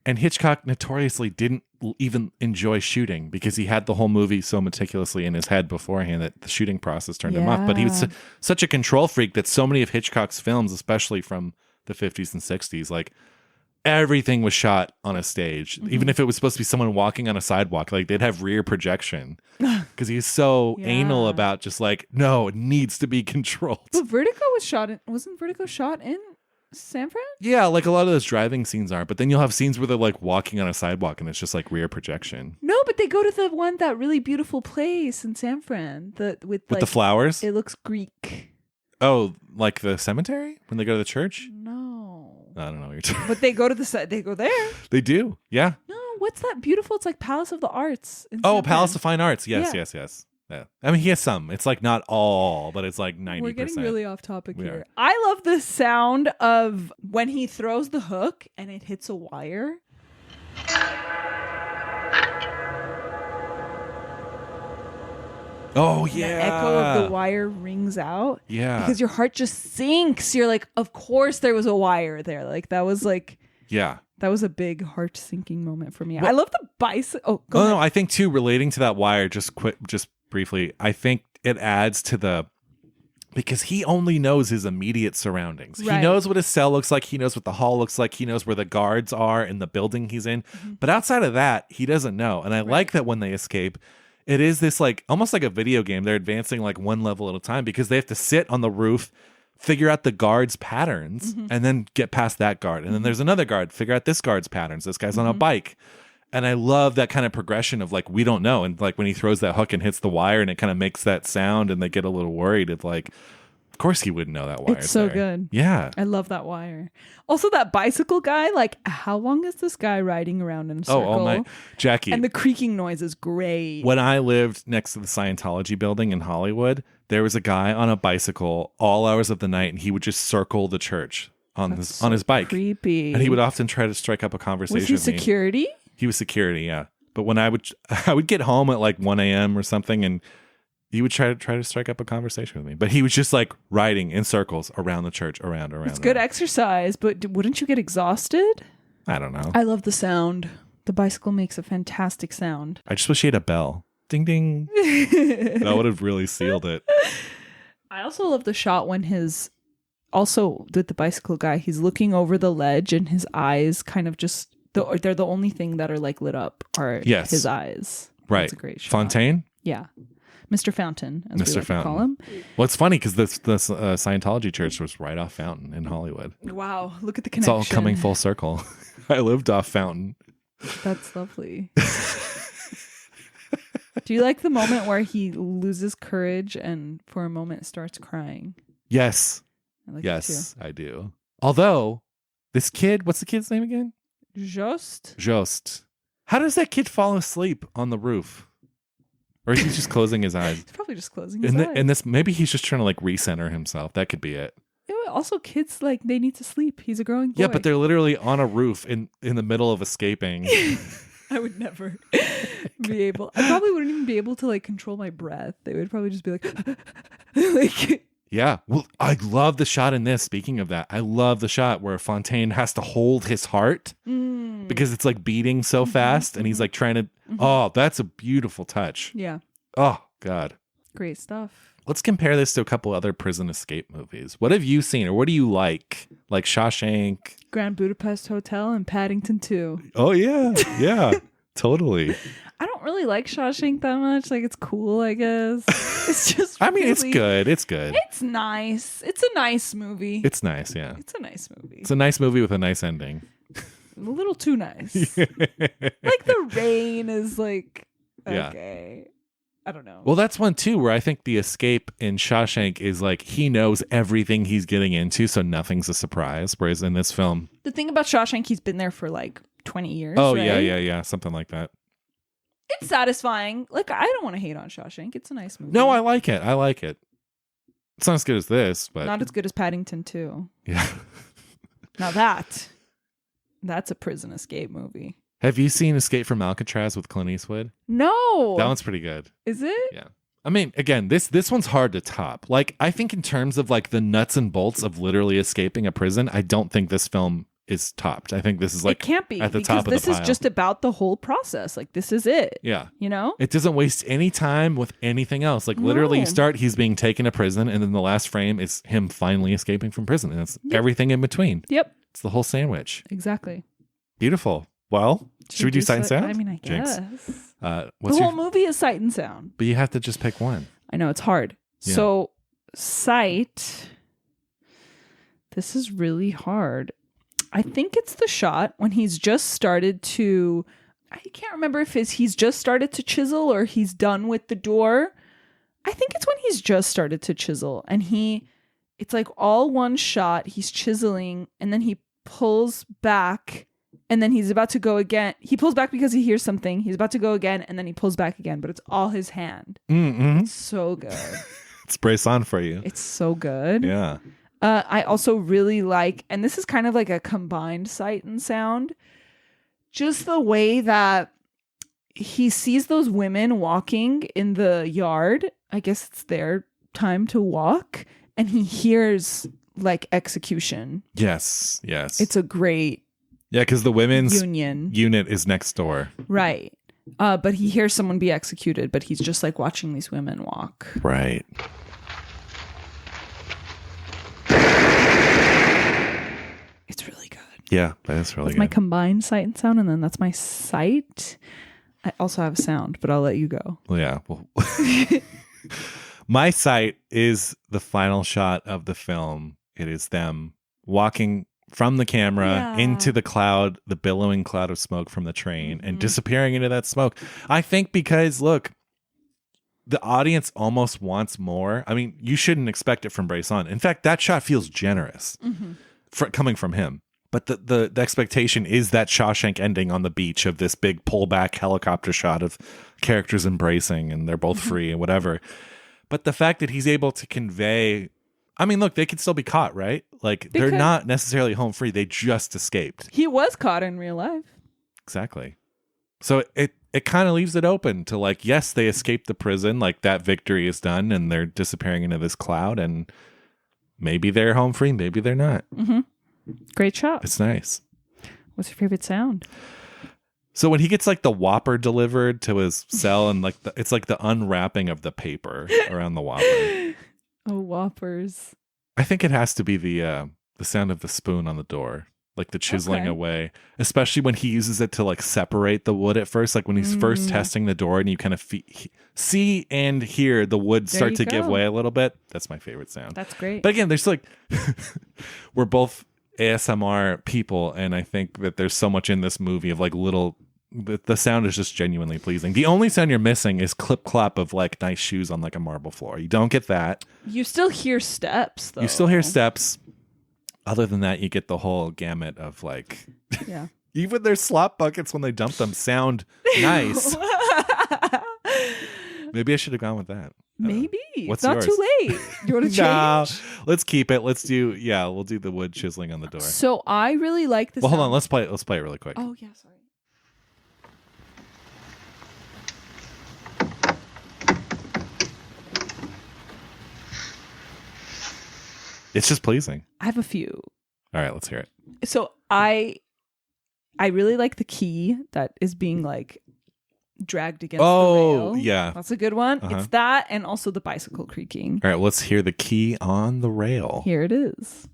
And Hitchcock notoriously didn't even enjoy shooting because he had the whole movie so meticulously in his head beforehand that the shooting process turned him off. But he was such a control freak that so many of Hitchcock's films, especially from the 50s and 60s, like everything was shot on a stage. Mm-hmm. Even if it was supposed to be someone walking on a sidewalk, like they'd have rear projection because he's so anal about just like, no, it needs to be controlled. But wasn't Vertigo shot in San Fran? Yeah, like a lot of those driving scenes are, but then you'll have scenes where they're like walking on a sidewalk and it's just like rear projection. No, but they go to that really beautiful place in San Fran with the flowers. It looks Greek. Oh, like the cemetery when they go to the church? No, I don't know what you're talking. but they go to they go there. They do, yeah. No, what's that beautiful? It's like Palace of the Arts. In Oh, San Palace Fran. of Fine Arts. Yes, yes. Yeah. I mean, he has some. It's like not all, but it's like 90%. We're getting really off topic here. I love the sound of when he throws the hook and it hits a wire. Oh, The yeah. echo of the wire rings out. Yeah. Because your heart just sinks. You're like, of course there was a wire there. Like that was a big heart sinking moment for me. I love the bicycle. Oh, go ahead. No, I think too, relating to that wire, just briefly, I think it adds to because he only knows his immediate surroundings. Right. He knows what his cell looks like. He knows what the hall looks like. He knows where the guards are in the building he's in. Mm-hmm. But outside of that, he doesn't know. And I like that when they escape, it is this like almost like a video game. They're advancing like one level at a time because they have to sit on the roof, figure out the guard's patterns, and then get past that guard. And then there's another guard, figure out this guard's patterns. This guy's on a bike. And I love that kind of progression of like, we don't know. And like when he throws that hook and hits the wire and it kind of makes that sound and they get a little worried. It's like, of course he wouldn't know that wire. It's so good. Yeah. I love that wire. Also, that bicycle guy, like, how long is this guy riding around in a circle? Oh, all night. Jackie. And the creaking noise is great. When I lived next to the Scientology building in Hollywood, there was a guy on a bicycle all hours of the night and he would just circle the church on his bike. Creepy. And he would often try to strike up a conversation Was he with me. security? He was security, yeah. But when I would get home at like 1 a.m. or something, and he would try to strike up a conversation with me. But he was just like riding in circles around the church, around. It's good exercise, but wouldn't you get exhausted? I don't know. I love the sound. The bicycle makes a fantastic sound. I just wish he had a bell. Ding, ding. That would have really sealed it. I also love the shot when also with the bicycle guy, he's looking over the ledge and his eyes kind of just... they're the only thing that are like lit up are his eyes. Right. That's a great shot. Fontaine? Yeah. Mr. Fountain, as Mr. we like to call him. Well, it's funny because this Scientology church was right off Fountain in Hollywood. Wow, look at the It's connection. all coming full circle. I lived off Fountain. That's lovely. Do you like the moment where he loses courage and for a moment starts crying? Yes. I like Yes, I do. Although, this kid, what's the kid's name again? Jost. How does that kid fall asleep on the roof? Or is he just closing his eyes? He's probably just closing his eyes. And this, maybe he's just trying to like recenter himself. That could be it. Also, kids, like, they need to sleep. He's a growing boy. Yeah, but they're literally on a roof in the middle of escaping. I would never be able. I probably wouldn't even be able to like control my breath. They would probably just be like, like. Yeah. Well, I love the shot in this. Speaking of that, I love the shot where Fontaine has to hold his heart because it's like beating so fast and he's like trying to. Oh, that's a beautiful touch. Yeah. Oh, God. Great stuff. Let's compare this to a couple other prison escape movies. What have you seen or what do you like? Like Shawshank? Grand Budapest Hotel and Paddington 2. Oh, yeah. Yeah, totally. I don't really like Shawshank that much. Like, it's cool, I guess. It's just I mean, it's good. It's good. It's nice. It's a nice movie. It's nice, yeah. It's a nice movie. It's a nice movie with a nice ending. A little too nice. Like, the rain is like, okay. Yeah. I don't know. Well, that's one too, where I think the escape in Shawshank is like he knows everything he's getting into, so nothing's a surprise. Whereas in this film, the thing about Shawshank, he's been there for like 20 years. Oh, right? yeah, something like that. It's satisfying. Like, I don't want to hate on Shawshank. It's a nice movie. No, I like it. It's not as good as this, but not as good as Paddington 2. Yeah. Now that's a prison escape movie. Have you seen Escape from Alcatraz with Clint Eastwood? No. That one's pretty good. Is it? Yeah. I mean, again, this one's hard to top. Like, I think in terms of like the nuts and bolts of literally escaping a prison, I don't think this film is topped. I think this is like it can't be at the because top of the this pile. is just about the whole process. Like, this is it. Yeah. You know? It doesn't waste any time with anything else. Like, literally, you start, he's being taken to prison, and then the last frame is him finally escaping from prison. And it's everything in between. Yep. It's the whole sandwich. Exactly. Beautiful. Well, should we do sight and sound? I mean, I Jinx. guess. The whole movie is sight and sound. But you have to just pick one. I know, it's hard. Yeah. So, sight. This is really hard. I think it's the shot when he's just started to. I can't remember if he's just started to chisel or he's done with the door. I think it's when he's just started to chisel and it's like all one shot. He's chiseling and then he pulls back. And then he's about to go again. He pulls back because he hears something. He's about to go again, and then he pulls back again. But it's all his hand. Mm-hmm. It's so good. It's Bresson for you. It's so good. Yeah. I also really like, and this is kind of like a combined sight and sound, just the way that he sees those women walking in the yard. I guess it's their time to walk. And he hears like execution. Yes. It's a great... Yeah, because the women's unit is next door. Right. But he hears someone be executed, but he's just like watching these women walk. Right. It's really good. Yeah, that's really That's good. my combined sight and sound, and then that's my sight. I also have sound, but I'll let you go. Well, yeah. Well, my sight is the final shot of the film. It is them walking from the camera into the cloud, the billowing cloud of smoke from the train and disappearing into that smoke. I think because, look, the audience almost wants more. I mean, you shouldn't expect it from Bresson. In fact, that shot feels generous coming from him. But the expectation is that Shawshank ending on the beach of this big pullback helicopter shot of characters embracing and they're both free and whatever. But the fact that he's able to convey... I mean, look, they could still be caught, right? Like, they're not necessarily home free. They just escaped. He was caught in real life. Exactly. So it kind of leaves it open to like, yes, they escaped the prison. Like, that victory is done and they're disappearing into this cloud. And maybe they're home free. Maybe they're not. Mm-hmm. Great shot. It's nice. What's your favorite sound? So when he gets like the Whopper delivered to his cell and like it's like the unwrapping of the paper around the Whopper. Oh, Whoppers. I think it has to be the sound of the spoon on the door. like the chiseling Okay. away, especially when he uses it to like separate the wood at first, like when he's first testing the door and you kind of see and hear the wood There start you to give go. way a little bit. That's my favorite sound. That's great. But again, there's like we're both ASMR people, and I think that there's so much in this movie of like little the sound is just genuinely pleasing. The only sound you're missing is clip clop of like nice shoes on like a marble floor. You don't get that. You still hear steps, though. You still hear steps. Other than that, you get the whole gamut of like, Yeah. even their slop buckets when they dump them sound nice. Maybe I should have gone with that. Maybe. What's it's not yours? too late. You want to change? No, let's keep it. We'll do the wood chiseling on the door. So I really like this. Well, hold on. Let's play it really quick. Oh, yeah, sorry. It's just pleasing. I have a few. All right, let's hear it. So I really like the key that is being like dragged against the rail. Yeah. That's a good one. Uh-huh. It's that and also the bicycle creaking. All right, let's hear the key on the rail. Here it is.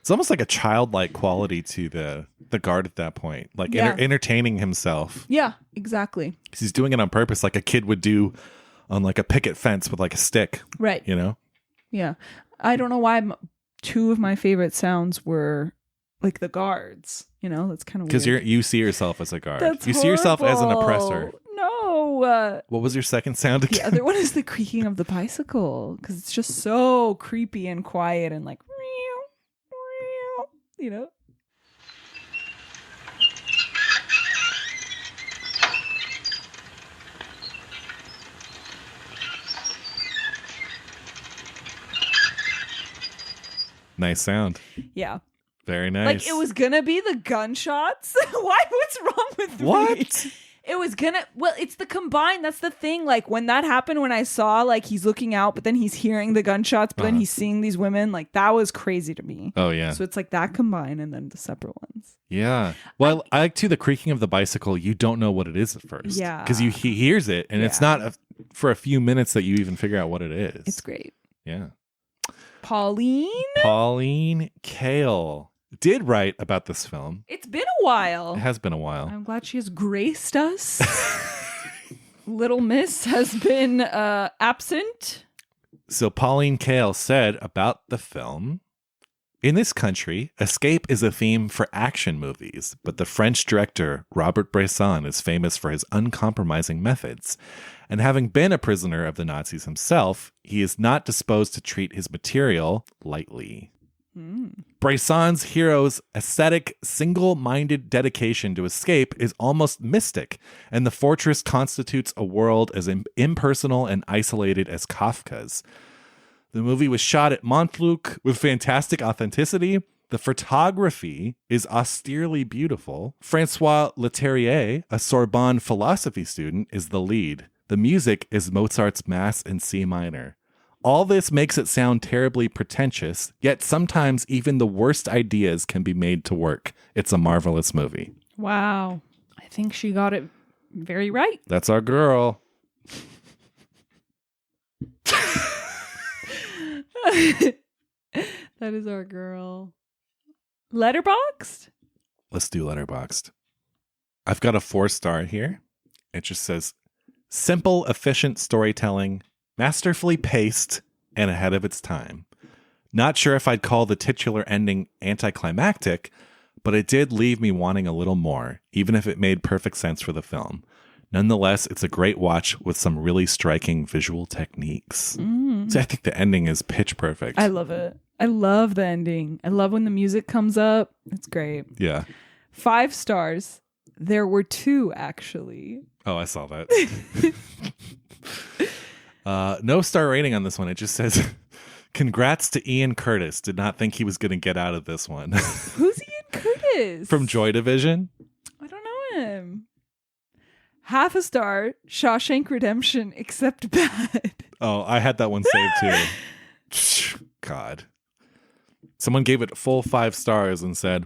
It's almost like a childlike quality to the guard at that point, like Yeah. entertaining himself. Yeah, exactly. 'Cause he's doing it on purpose, like a kid would do on like a picket fence with like a stick, Right. you know? Yeah. I don't know why two of my favorite sounds were like the guards. You know, that's kind of Because weird. you see yourself as a guard. That's you see yourself as an oppressor. horrible. No. What was your second sound The again? other one is the creaking of the bicycle because it's just so creepy and quiet and like, you know? Nice sound. Yeah. Very nice. Like it was gonna be the gunshots. Why? What's wrong with me? What? It was gonna. Well, it's the combined. That's the thing. Like when that happened, when I saw like he's looking out, but then he's hearing the gunshots, but then he's seeing these women. Like that was crazy to me. Oh, yeah. So it's like that combined, and then the separate ones. Yeah. Well, I like too the creaking of the bicycle. You don't know what it is at first. Yeah. Because he hears it, and it's not for a few minutes that you even figure out what it is. It's great. Yeah. Pauline. Pauline Kael did write about this film. It's been a while. It has been a while. I'm glad she has graced us. Little Miss has been absent. So Pauline Kael said about the film, in this country, escape is a theme for action movies, but the French director Robert Bresson is famous for his uncompromising methods. And having been a prisoner of the Nazis himself, he is not disposed to treat his material lightly. Bresson's hero's ascetic, single-minded dedication to escape is almost mystic, and the fortress constitutes a world as impersonal and isolated as Kafka's. The movie was shot at Montluc with fantastic authenticity. The photography is austerely beautiful. Francois Leterrier, a Sorbonne philosophy student, is the lead. The music is Mozart's Mass in C minor. All this makes it sound terribly pretentious, yet sometimes even the worst ideas can be made to work. It's a marvelous movie. Wow. I think she got it very right. That's our girl. That is our girl. Letterboxd? Let's do Letterboxd. I've got a 4-star here. It just says, simple, efficient storytelling, masterfully paced, and ahead of its time. Not sure if I'd call the titular ending anticlimactic, but it did leave me wanting a little more, even if it made perfect sense for the film. Nonetheless, it's a great watch with some really striking visual techniques. So I think the ending is pitch perfect. I love it. I love the ending. I love when the music comes up. It's great. Yeah. 5 stars. There were 2, actually. Oh, I saw that. No star rating on this one. It just says, congrats to Ian Curtis. Did not think he was going to get out of this one. Who's Ian Curtis? From Joy Division. I don't know him. 0.5 star. Shawshank Redemption, except bad. Oh, I had that one saved too. God. Someone gave it full 5 stars and said,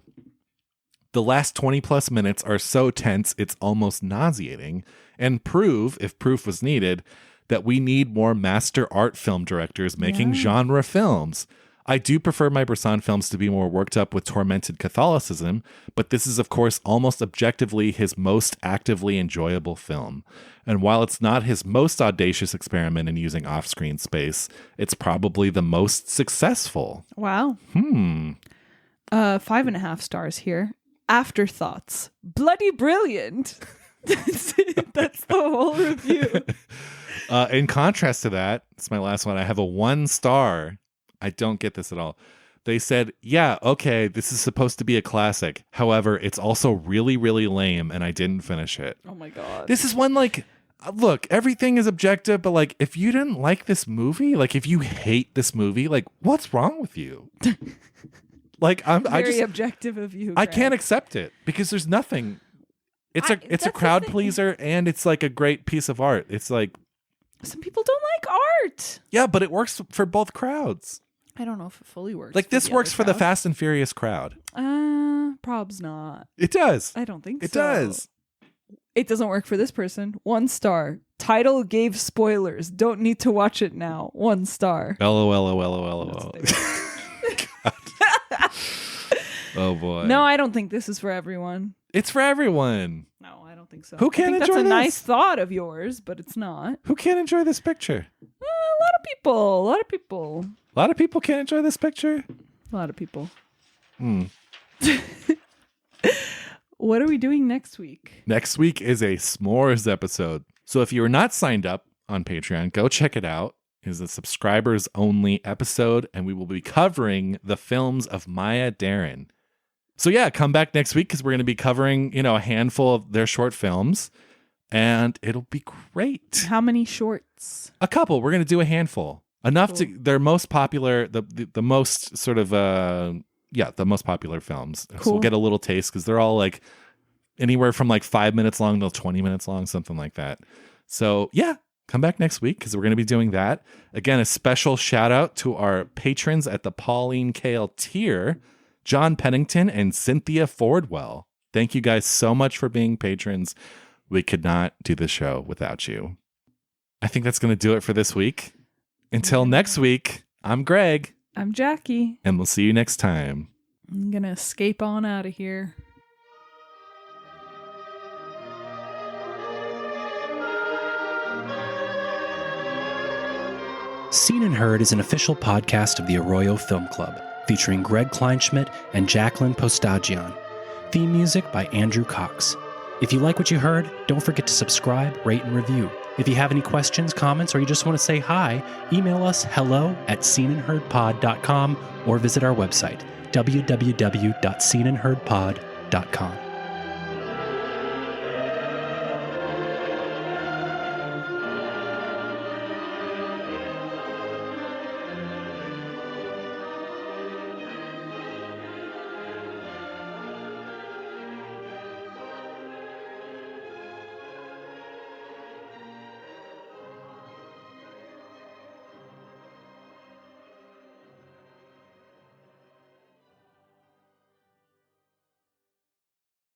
The last 20 plus minutes are so tense it's almost nauseating, and prove, if proof was needed, that we need more master art film directors making genre films. I do prefer my Bresson films to be more worked up with tormented Catholicism, but this is, of course, almost objectively his most actively enjoyable film. And while it's not his most audacious experiment in using off-screen space, it's probably the most successful. Wow. 5.5 stars here. Afterthoughts. Bloody brilliant. That's the whole review. In contrast to that, it's my last one. I have a 1 star. I don't get this at all. They said, yeah, okay, this is supposed to be a classic. However, it's also really, really lame, and I didn't finish it. Oh my God. This is one, like, look, everything is objective, but, like, if you didn't like this movie, like, if you hate this movie, like, what's wrong with you? Like, I just objective of you. I Greg. can't accept it because there's nothing. It's a crowd pleaser, and it's like a great piece of art. It's like some people don't like art. Yeah, but it works for both crowds. I don't know if it fully works. Like this works for the Fast and Furious crowd. Probs not. It does. I don't think it so. It does. It doesn't work for this person. 1 star. Title gave spoilers. Don't need to watch it now. 1 star. LOL. Oh boy. No, I don't think this is for everyone. It's for everyone. No, I don't think so. Who can't enjoy this? That's a nice thought of yours, but it's not. Who can't enjoy this picture? A lot of people. A lot of people can't enjoy this picture? A lot of people. What are we doing next week? Next week is a s'mores episode. So if you are not signed up on Patreon, go check it out. It is a subscribers only episode, and we will be covering the films of Maya Deren. So yeah, come back next week because we're going to be covering, a handful of their short films, and it'll be great. How many shorts? A couple. We're going to do a handful. Enough to their most popular, the most sort of the most popular films. Cool. So we'll get a little taste because they're all like anywhere from like 5 minutes long till 20 minutes long, something like that. So yeah, come back next week because we're going to be doing that. Again, a special shout out to our patrons at the Pauline Kael tier, John Pennington and Cynthia Fordwell. Thank you guys so much for being patrons. We could not do the show without you. I think that's going to do it for this week. Until next week, I'm Greg. I'm Jackie. And we'll see you next time. I'm going to escape on out of here. Seen and Heard is an official podcast of the Arroyo Film Club, featuring Greg Kleinschmidt and Jacqueline Postagian. Theme music by Andrew Cox. If you like what you heard, don't forget to subscribe, rate, and review. If you have any questions, comments, or you just want to say hi, email us hello@seenandheardpod.com or visit our website, www.seenandheardpod.com.